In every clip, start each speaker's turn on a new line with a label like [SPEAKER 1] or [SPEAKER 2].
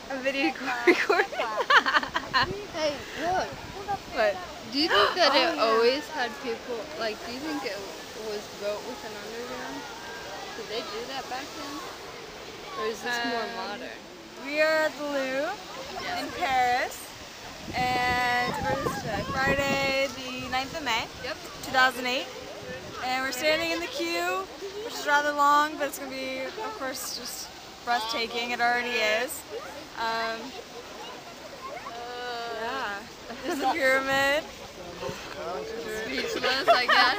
[SPEAKER 1] A video recording.
[SPEAKER 2] Hey, look.
[SPEAKER 1] What?
[SPEAKER 2] Do you think that it always had people, like, do you think it was built with an underground? Did they do that back then? Or is this more modern?
[SPEAKER 1] We are at the Louvre in Paris, and what is today? Friday the 9th of May, 2008. And we're standing in the queue, which is rather long, but it's going to be, of course, just breathtaking. It already is. Yeah, there's the pyramid.
[SPEAKER 2] Speechless, I guess.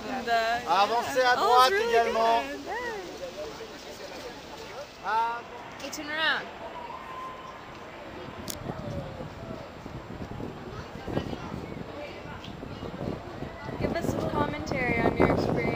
[SPEAKER 1] And,
[SPEAKER 3] Avancez à droite également.
[SPEAKER 2] Hey, turn around.
[SPEAKER 1] Give us some commentary on your experience.